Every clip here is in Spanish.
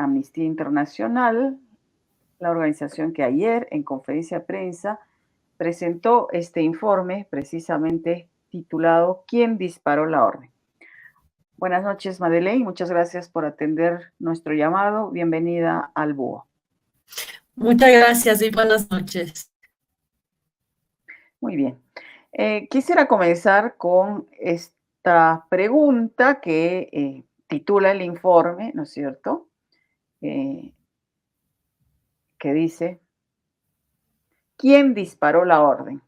Amnistía Internacional, la organización que ayer en conferencia de prensa presentó este informe precisamente titulado ¿Quién disparó la orden? Buenas noches, Madeleine. Muchas gracias por atender nuestro llamado. Bienvenida al Búho. Muchas gracias y buenas noches. Muy bien. Quisiera comenzar con esta pregunta que titula el informe, ¿no es cierto? Que dice, ¿quién disparó la orden?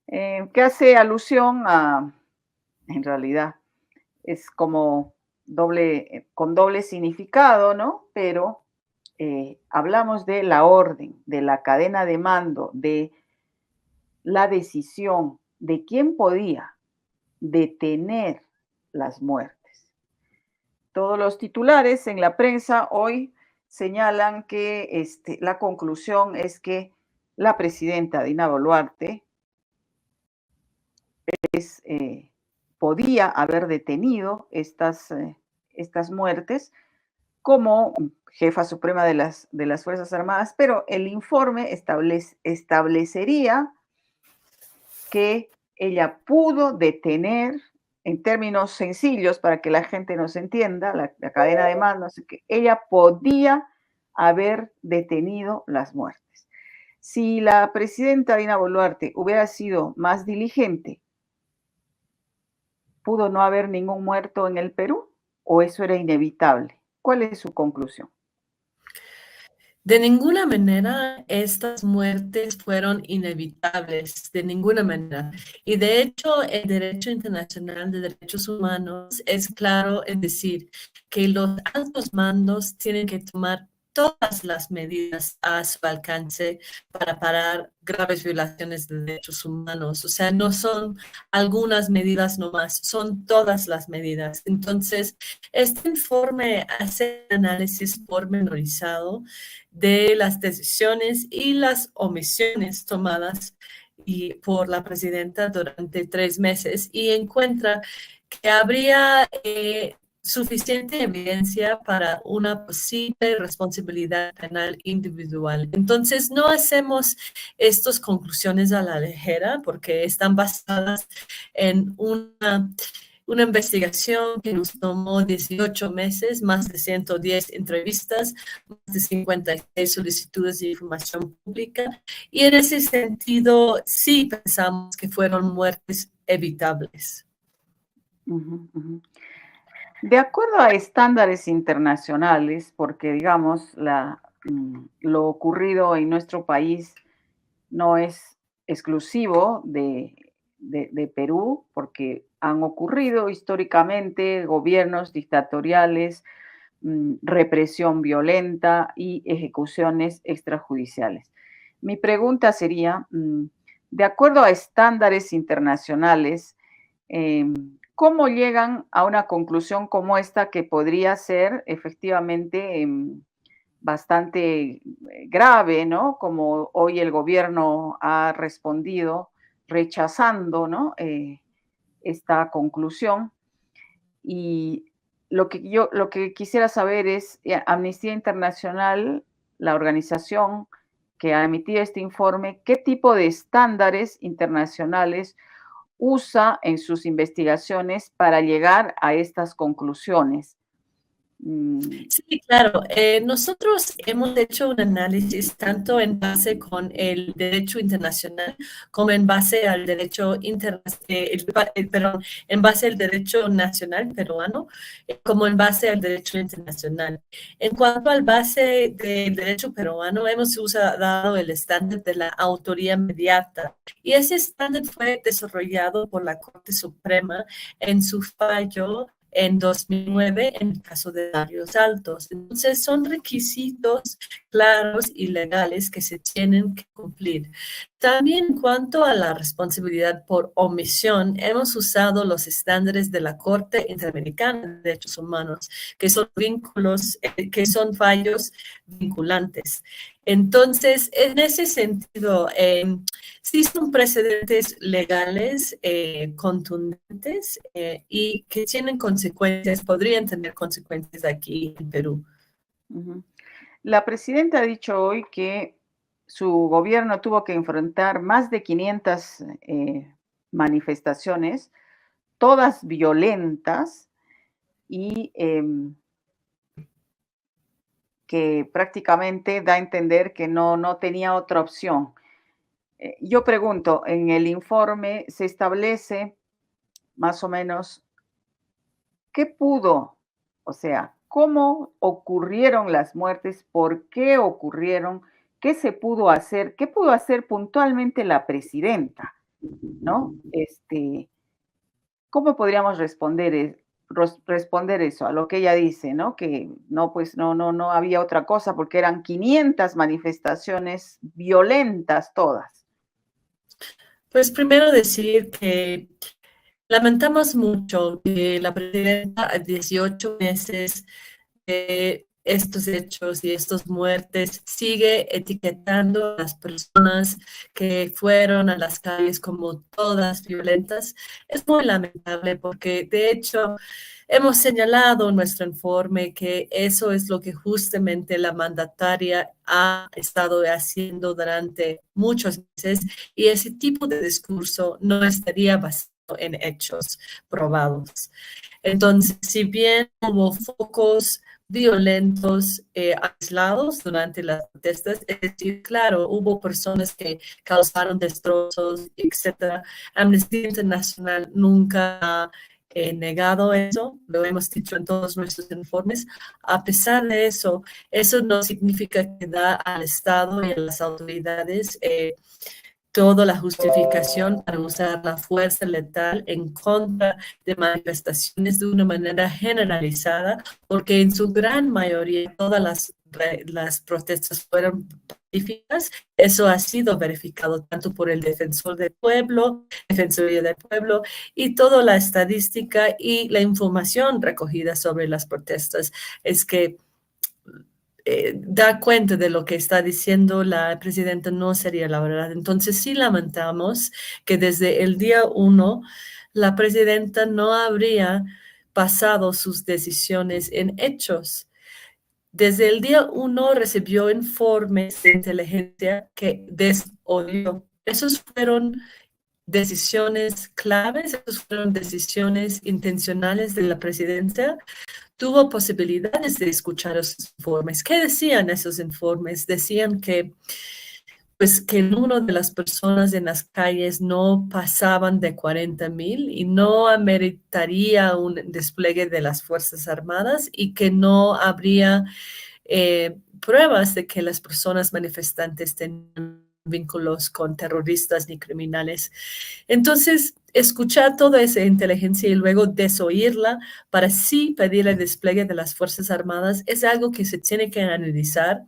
Que hace alusión a, en realidad, es como con doble significado, ¿no? Pero hablamos de la orden, de la cadena de mando, de la decisión de quién podía detener las muertes. Todos los titulares en la prensa hoy señalan que la conclusión es que la presidenta Dina Boluarte podía haber detenido estas muertes como jefa suprema de las Fuerzas Armadas, pero el informe establecería que ella pudo detener, en términos sencillos para que la gente nos entienda, la cadena de mando, que ella podía haber detenido las muertes. Si la presidenta Dina Boluarte hubiera sido más diligente, ¿pudo no haber ningún muerto en el Perú o eso era inevitable? ¿Cuál es su conclusión? De ninguna manera estas muertes fueron inevitables, de ninguna manera. Y de hecho, el derecho internacional de derechos humanos es claro en decir que los altos mandos tienen que tomar todas las medidas a su alcance para parar graves violaciones de derechos humanos. O sea, no son algunas medidas nomás, son todas las medidas. Entonces, este informe hace un análisis pormenorizado de las decisiones y las omisiones tomadas por la presidenta durante 3 meses y encuentra que habría suficiente evidencia para una posible responsabilidad penal individual. Entonces, no hacemos estas conclusiones a la ligera porque están basadas en una investigación que nos tomó 18 meses, más de 110 entrevistas, más de 56 solicitudes de información pública. Y en ese sentido, sí pensamos que fueron muertes evitables. De acuerdo a estándares internacionales, porque digamos, lo ocurrido en nuestro país no es exclusivo de Perú, porque han ocurrido históricamente gobiernos dictatoriales, represión violenta y ejecuciones extrajudiciales. Mi pregunta sería, de acuerdo a estándares internacionales, ¿cómo llegan a una conclusión como esta que podría ser efectivamente bastante grave, ¿no? Como hoy el gobierno ha respondido rechazando, ¿no? Esta conclusión. Y lo que quisiera saber es, Amnistía Internacional, la organización que ha emitido este informe, ¿qué tipo de estándares internacionales usa en sus investigaciones para llegar a estas conclusiones? Sí, claro. Nosotros hemos hecho un análisis tanto en base con el derecho internacional como en base al derecho perdón, en base al derecho nacional peruano, como en base al derecho internacional. En cuanto al base del derecho peruano, hemos usado el estándar de la autoría inmediata y ese estándar fue desarrollado por la Corte Suprema en su fallo en 2009 en el caso de Barrios Altos. Entonces, son requisitos claros y legales que se tienen que cumplir. También en cuanto a la responsabilidad por omisión, hemos usado los estándares de la Corte Interamericana de Derechos Humanos, que son que son fallos vinculantes. Entonces, en ese sentido, sí son precedentes legales contundentes y que tienen consecuencias, podrían tener consecuencias aquí en Perú. Ujú. La presidenta ha dicho hoy que su gobierno tuvo que enfrentar más de 500 manifestaciones, todas violentas y que prácticamente da a entender que no tenía otra opción. Yo pregunto, en el informe se establece más o menos qué pudo, o sea, cómo ocurrieron las muertes, por qué ocurrieron, qué se pudo hacer, qué pudo hacer puntualmente la presidenta, ¿no? ¿Cómo podríamos responder eso, a lo que ella dice, ¿no? Que no, pues no había otra cosa porque eran 500 manifestaciones violentas todas. Pues primero decir que lamentamos mucho que la presidenta a 18 meses de estos hechos y estas muertes sigue etiquetando a las personas que fueron a las calles como todas violentas. Es muy lamentable porque de hecho hemos señalado en nuestro informe que eso es lo que justamente la mandataria ha estado haciendo durante muchos meses y ese tipo de discurso no estaría basado en hechos probados. Entonces, si bien hubo focos violentos aislados durante las protestas, es decir, claro, hubo personas que causaron destrozos, etcétera. Amnistía Internacional nunca ha negado eso, lo hemos dicho en todos nuestros informes. A pesar de eso, eso no significa que da al Estado y a las autoridades toda la justificación para usar la fuerza letal en contra de manifestaciones de una manera generalizada, porque en su gran mayoría todas las protestas fueron pacíficas. Eso ha sido verificado tanto por el Defensor del Pueblo, Defensoría del Pueblo y toda la estadística y la información recogida sobre las protestas es que da cuenta de lo que está diciendo la presidenta no sería la verdad. Entonces sí lamentamos que desde el día 1 la presidenta no habría basado sus decisiones en hechos. Desde el día 1 recibió informes de inteligencia que desolió. Esos fueron decisiones claves, esas fueron decisiones intencionales de la presidenta. Tuvo posibilidades de escuchar esos informes. ¿Qué decían esos informes? Decían que, pues, que el número de las personas en las calles no pasaban de 40,000 y no ameritaría un despliegue de las Fuerzas Armadas y que no habría pruebas de que las personas manifestantes tenían vínculos con terroristas ni criminales. Entonces, escuchar toda esa inteligencia y luego desoírla para sí pedir el despliegue de las Fuerzas Armadas es algo que se tiene que analizar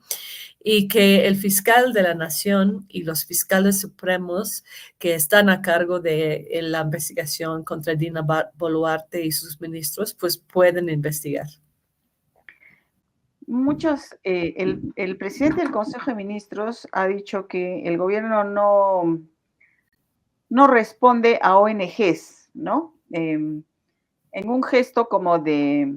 y que el fiscal de la nación y los fiscales supremos que están a cargo de la investigación contra Dina Boluarte y sus ministros, pues pueden investigar. El presidente del Consejo de Ministros ha dicho que el gobierno no responde a ONGs, ¿no? En un gesto como de,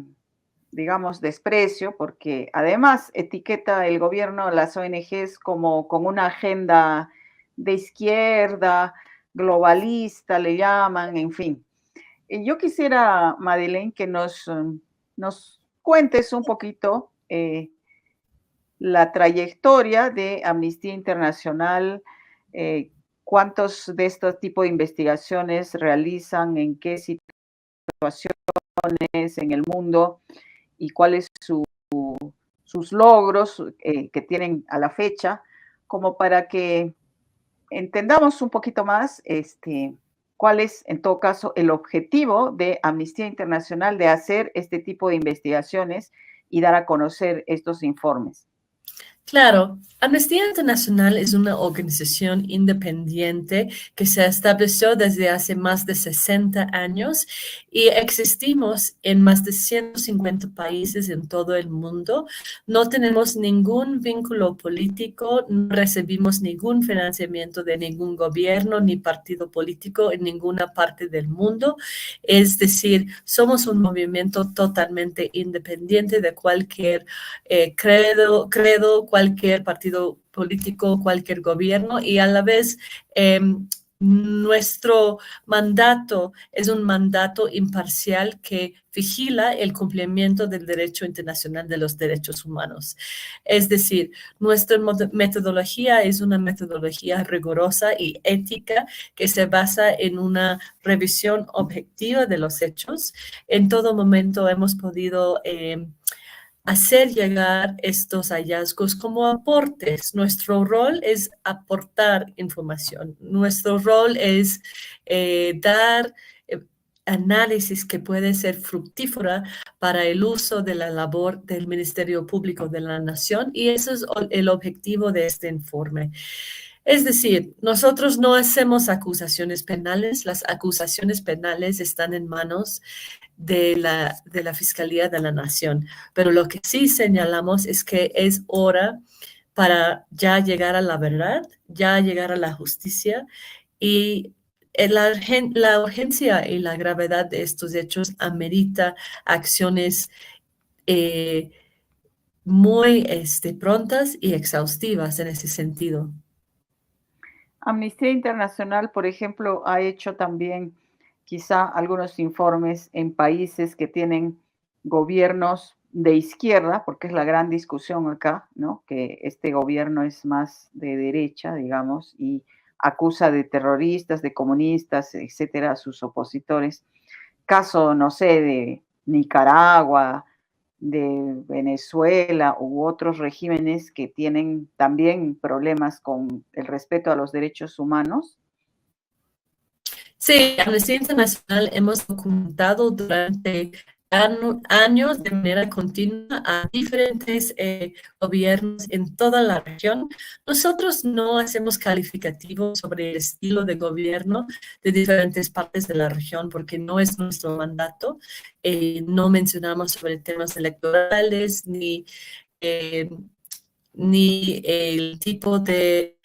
digamos, desprecio, porque además etiqueta el gobierno a las ONGs como con una agenda de izquierda, globalista, le llaman, en fin. Yo quisiera, Madeleine, que nos cuentes un poquito la trayectoria de Amnistía Internacional, cuántos de estos tipos de investigaciones realizan, en qué situaciones en el mundo y cuáles sus logros que tienen a la fecha, como para que entendamos un poquito más cuál es, en todo caso, el objetivo de Amnistía Internacional de hacer este tipo de investigaciones y dar a conocer estos informes. Claro, Amnistía Internacional es una organización independiente que se estableció desde hace más de 60 años y existimos en más de 150 países en todo el mundo. No tenemos ningún vínculo político, no recibimos ningún financiamiento de ningún gobierno ni partido político en ninguna parte del mundo. Es decir, somos un movimiento totalmente independiente de cualquier credo, cualquier partido político, cualquier gobierno y a la vez nuestro mandato es un mandato imparcial que vigila el cumplimiento del derecho internacional de los derechos humanos. Es decir, nuestra metodología es una metodología rigurosa y ética que se basa en una revisión objetiva de los hechos. En todo momento hemos podido hacer llegar estos hallazgos como aportes. Nuestro rol es aportar información. Nuestro rol es dar análisis que puede ser fructífera para el uso de la labor del Ministerio Público de la Nación y ese es el objetivo de este informe. Es decir, nosotros no hacemos acusaciones penales, las acusaciones penales están en manos de la Fiscalía de la Nación, pero lo que sí señalamos es que es hora para ya llegar a la verdad, ya llegar a la justicia y la urgencia y la gravedad de estos hechos amerita acciones eh, muy prontas y exhaustivas en ese sentido. Amnistía Internacional, por ejemplo, ha hecho también quizá algunos informes en países que tienen gobiernos de izquierda, porque es la gran discusión acá, ¿no? Que este gobierno es más de derecha, digamos, y acusa de terroristas, de comunistas, etcétera, a sus opositores. Caso, no sé, de Nicaragua, de Venezuela u otros regímenes que tienen también problemas con el respeto a los derechos humanos. Sí, Amnistía Internacional hemos documentado durante años de manera continua a diferentes gobiernos en toda la región. Nosotros no hacemos calificativos sobre el estilo de gobierno de diferentes partes de la región porque no es nuestro mandato. No mencionamos sobre temas electorales eh, ni el tipo de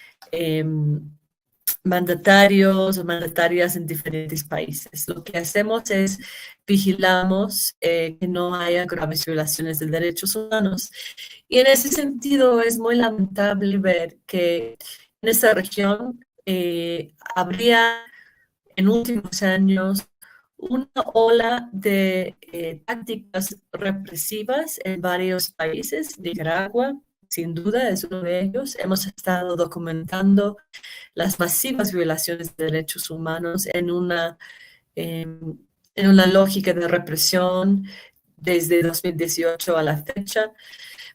mandatarios o mandatarias en diferentes países. Lo que hacemos es vigilamos que no haya graves violaciones de derechos humanos. Y en ese sentido es muy lamentable ver que en esta región habría en últimos años una ola de tácticas represivas en varios países. Nicaragua, sin duda, es uno de ellos. Hemos estado documentando las masivas violaciones de derechos humanos en una lógica de represión desde 2018 a la fecha.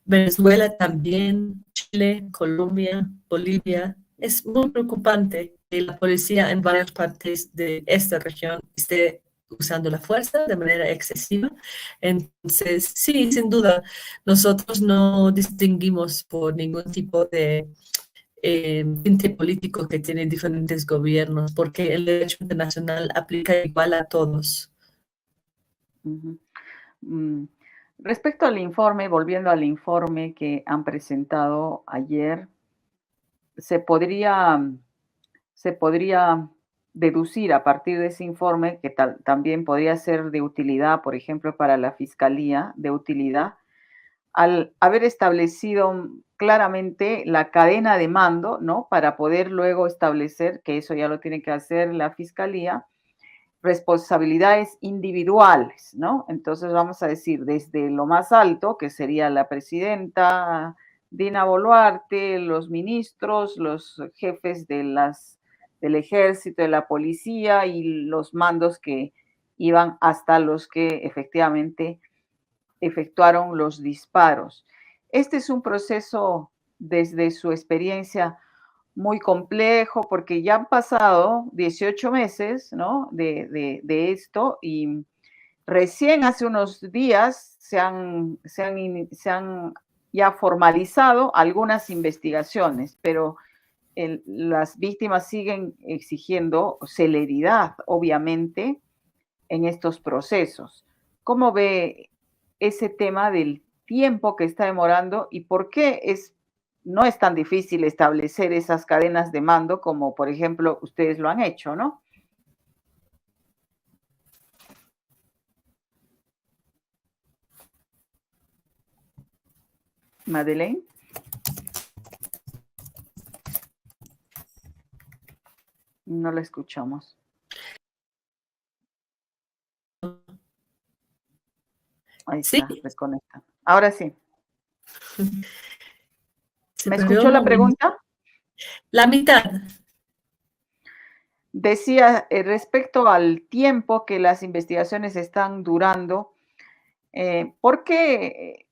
Venezuela también, Chile, Colombia, Bolivia. Es muy preocupante que la policía en varias partes de esta región esté usando la fuerza de manera excesiva. Entonces, sí, sin duda, nosotros no distinguimos por ningún tipo de ente político que tiene diferentes gobiernos, porque el derecho internacional aplica igual a todos. Uh-huh. Respecto al informe, volviendo al informe que han presentado ayer, se podría, se podría deducir a partir de ese informe que también podría ser de utilidad, por ejemplo, para la Fiscalía, de utilidad, al haber establecido claramente la cadena de mando, ¿no? Para poder luego establecer, que eso ya lo tiene que hacer la Fiscalía, responsabilidades individuales, ¿no? Entonces vamos a decir, desde lo más alto, que sería la presidenta Dina Boluarte, los ministros, los jefes del ejército, de la policía y los mandos que iban hasta los que efectivamente efectuaron los disparos. Este es un proceso desde su experiencia muy complejo porque ya han pasado 18 meses, ¿no? de esto y recién hace unos días se han ya formalizado algunas investigaciones, pero las víctimas siguen exigiendo celeridad, obviamente, en estos procesos. ¿Cómo ve ese tema del tiempo que está demorando y por qué no es tan difícil establecer esas cadenas de mando como, por ejemplo, ustedes lo han hecho, ¿no? Madeleine, no la escuchamos. Ahí Sí, está, reconecta. Ahora sí. se ¿Me perdió escuchó un la momento. pregunta? La mitad. Decía, respecto al tiempo que las investigaciones están durando, ¿por qué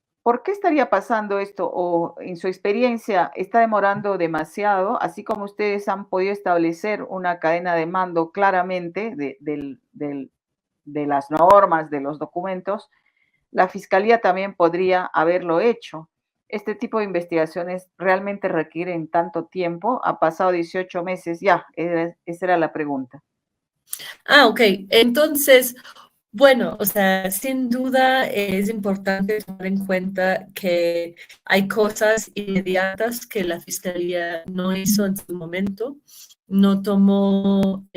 estaría pasando esto? ¿O en su experiencia está demorando demasiado? Así como ustedes han podido establecer una cadena de mando claramente de las normas, de los documentos, la fiscalía también podría haberlo hecho. Este tipo de investigaciones realmente requieren tanto tiempo. Ha pasado 18 meses ya. Esa era la pregunta. Ah, ok. Entonces, bueno, o sea, sin duda es importante tomar en cuenta que hay cosas inmediatas que la fiscalía no hizo en su momento, no tomó,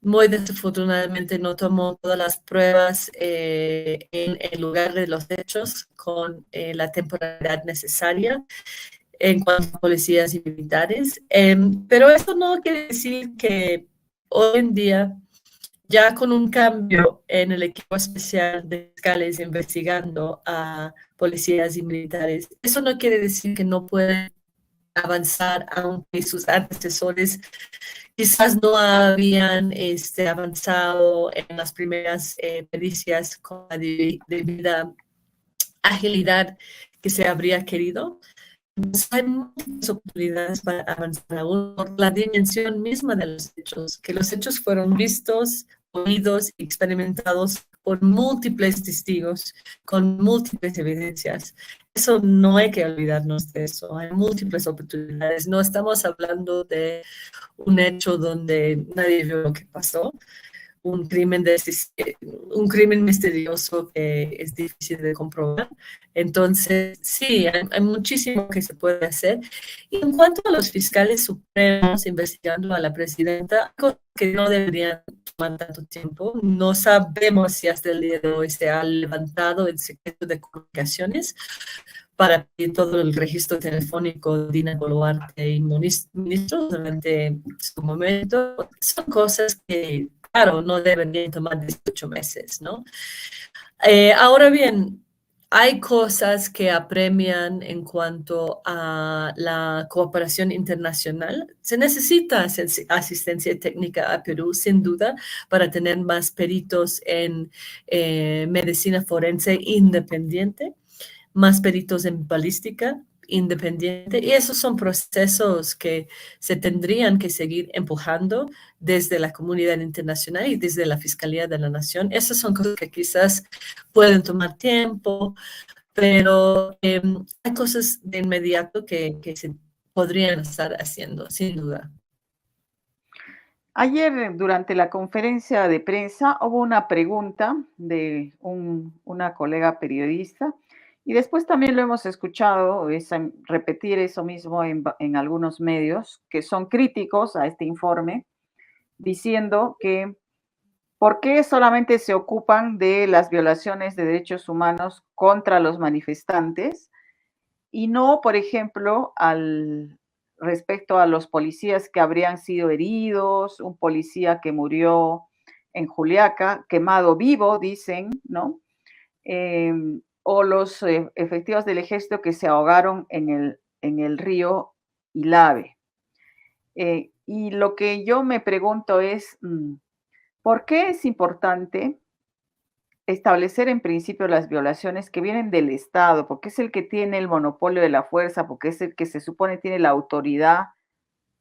muy desafortunadamente no tomó todas las pruebas en el lugar de los hechos con la temporalidad necesaria en cuanto a policías y militares. Pero eso no quiere decir que hoy en día, ya con un cambio en el equipo especial de fiscales investigando a policías y militares, eso no quiere decir que no pueden avanzar, aunque sus antecesores quizás no habían avanzado en las primeras pericias con la debida agilidad que se habría querido. Hay muchas oportunidades para avanzar aún por la dimensión misma de los hechos, que los hechos fueron vistos, oídos y experimentados por múltiples testigos, con múltiples evidencias. Eso no hay que olvidarnos de eso. Hay múltiples oportunidades. No estamos hablando de un hecho donde nadie vio lo que pasó, un crimen, un crimen misterioso que es difícil de comprobar. Entonces, sí, hay muchísimo que se puede hacer. Y en cuanto a los fiscales supremos investigando a la presidenta, algo que no deberían tomar tanto tiempo, no sabemos si hasta el día de hoy se ha levantado el secreto de comunicaciones para pedir todo el registro telefónico de Dina Boluarte y ministros durante su momento. Son cosas que, claro, no deberían tomar 18 meses, ¿no? Ahora bien, hay cosas que apremian en cuanto a la cooperación internacional. Se necesita asistencia técnica a Perú, sin duda, para tener más peritos en medicina forense independiente, más peritos en balística independiente, y esos son procesos que se tendrían que seguir empujando desde la comunidad internacional y desde la Fiscalía de la Nación. Esas son cosas que quizás pueden tomar tiempo, pero hay cosas de inmediato que se podrían estar haciendo, sin duda. Ayer, durante la conferencia de prensa, hubo una pregunta de una colega periodista y después también lo hemos escuchado repetir eso mismo en algunos medios que son críticos a este informe, diciendo que ¿por qué solamente se ocupan de las violaciones de derechos humanos contra los manifestantes y no, por ejemplo, respecto a los policías que habrían sido heridos, un policía que murió en Juliaca, quemado vivo, dicen, ¿no? O los efectivos del ejército que se ahogaron en el río Ilave. Y lo que yo me pregunto es, ¿por qué es importante establecer en principio las violaciones que vienen del Estado, porque es el que tiene el monopolio de la fuerza, porque es el que se supone tiene la autoridad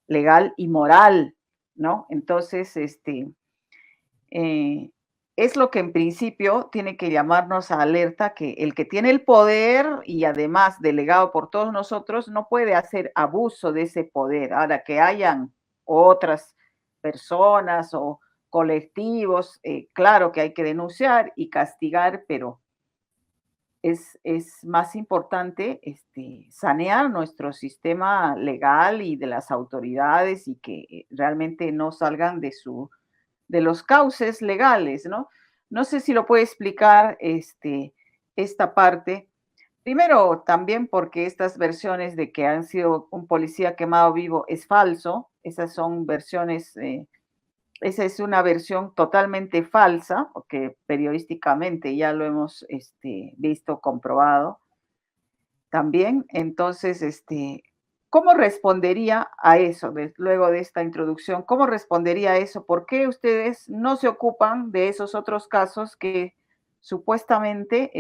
legal y moral, ¿no? Entonces, eh, es lo que en principio tiene que llamarnos a alerta, que el que tiene el poder y además delegado por todos nosotros no puede hacer abuso de ese poder. Ahora, que hayan otras personas o colectivos, claro que hay que denunciar y castigar, pero es más importante sanear nuestro sistema legal y de las autoridades y que realmente no salgan de los cauces legales, ¿no? No sé si lo puede explicar esta parte. Primero, también porque estas versiones de que han sido un policía quemado vivo es falso. Esas son versiones, esa es una versión totalmente falsa, porque periodísticamente ya lo hemos visto comprobado también. Entonces, ¿cómo respondería a eso luego de esta introducción? ¿Cómo respondería a eso? ¿Por qué ustedes no se ocupan de esos otros casos que supuestamente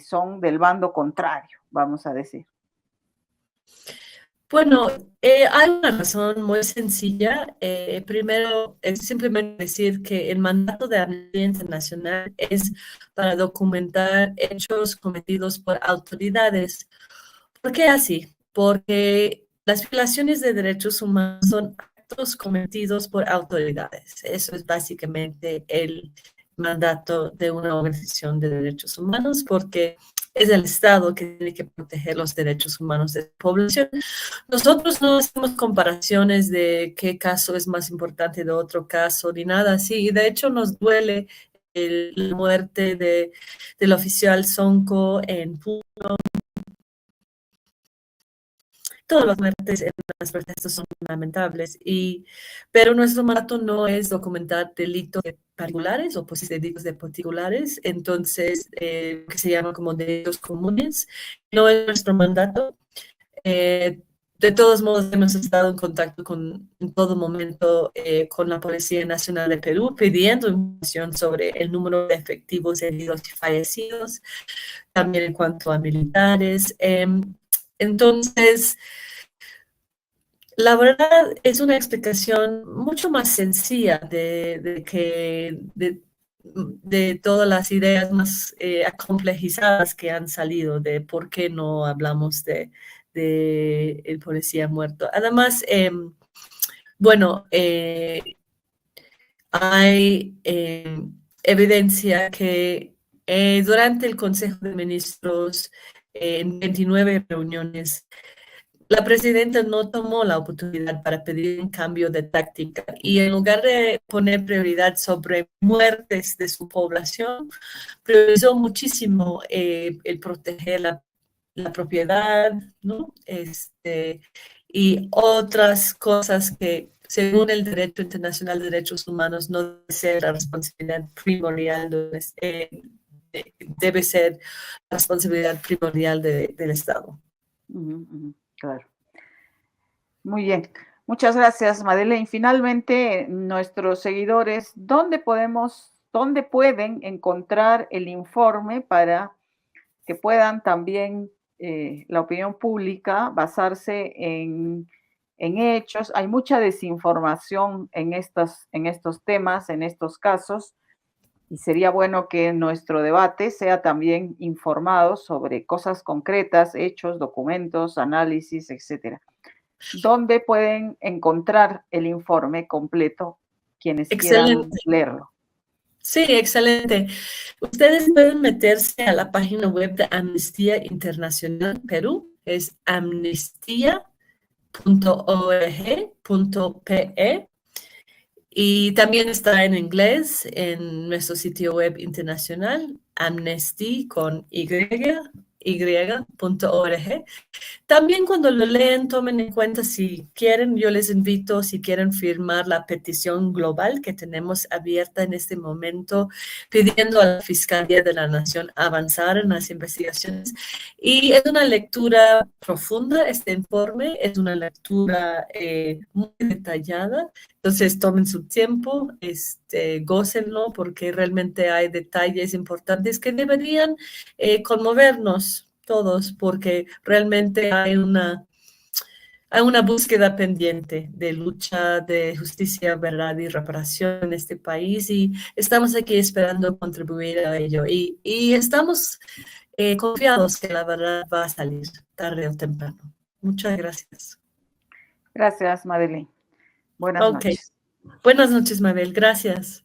son del bando contrario, vamos a decir? Bueno, hay una razón muy sencilla. Primero, es simplemente decir que el mandato de Amnistía Internacional es para documentar hechos cometidos por autoridades. ¿Por qué así? Porque las violaciones de derechos humanos son actos cometidos por autoridades. Eso es básicamente el mandato de una organización de derechos humanos, porque es el Estado que tiene que proteger los derechos humanos de la población. Nosotros no hacemos comparaciones de qué caso es más importante de otro caso ni nada así. Y de hecho nos duele la muerte del oficial Sonko en Puno. Todas las muertes en las protestas son lamentables, pero nuestro mandato no es documentar delitos particulares o posibles delitos de particulares, entonces, que se llaman como delitos comunes, no es nuestro mandato. De todos modos, hemos estado en contacto en todo momento con la Policía Nacional de Perú, pidiendo información sobre el número de efectivos heridos y fallecidos, también en cuanto a militares. Entonces, la verdad es una explicación mucho más sencilla de todas las ideas más acomplejizadas que han salido de por qué no hablamos de el policía muerto. Además, bueno, hay evidencia que durante el Consejo de Ministros, en 29 reuniones, la presidenta no tomó la oportunidad para pedir un cambio de táctica y en lugar de poner prioridad sobre muertes de su población, priorizó muchísimo el proteger la propiedad, ¿no? Y otras cosas que, según el derecho internacional de derechos humanos, no debe ser la responsabilidad primordial, debe ser la responsabilidad primordial del Estado. Claro. Muy bien. Muchas gracias, Madeleine. Finalmente, nuestros seguidores, dónde pueden encontrar el informe para que puedan también la opinión pública basarse en hechos? Hay mucha desinformación en estos temas, en estos casos, y sería bueno que nuestro debate sea también informado sobre cosas concretas, hechos, documentos, análisis, etcétera. ¿Dónde pueden encontrar el informe completo quienes quieran leerlo? Sí, excelente. Ustedes pueden meterse a la página web de Amnistía Internacional Perú, es amnistia.org.pe, y también está en inglés en nuestro sitio web internacional, amnesty con y.org. También cuando lo leen, tomen en cuenta si quieren, yo les invito, si quieren firmar la petición global que tenemos abierta en este momento, pidiendo a la Fiscalía de la Nación avanzar en las investigaciones. Y es una lectura profunda, este informe, es una lectura muy detallada. Entonces, tomen su tiempo, gócenlo, porque realmente hay detalles importantes que deberían conmovernos todos, porque realmente hay hay una búsqueda pendiente de lucha, de justicia, verdad y reparación en este país y estamos aquí esperando contribuir a ello y estamos confiados que la verdad va a salir tarde o temprano. Muchas gracias. Gracias, Madeline. Buenas noches. Buenas noches, Mabel. Gracias.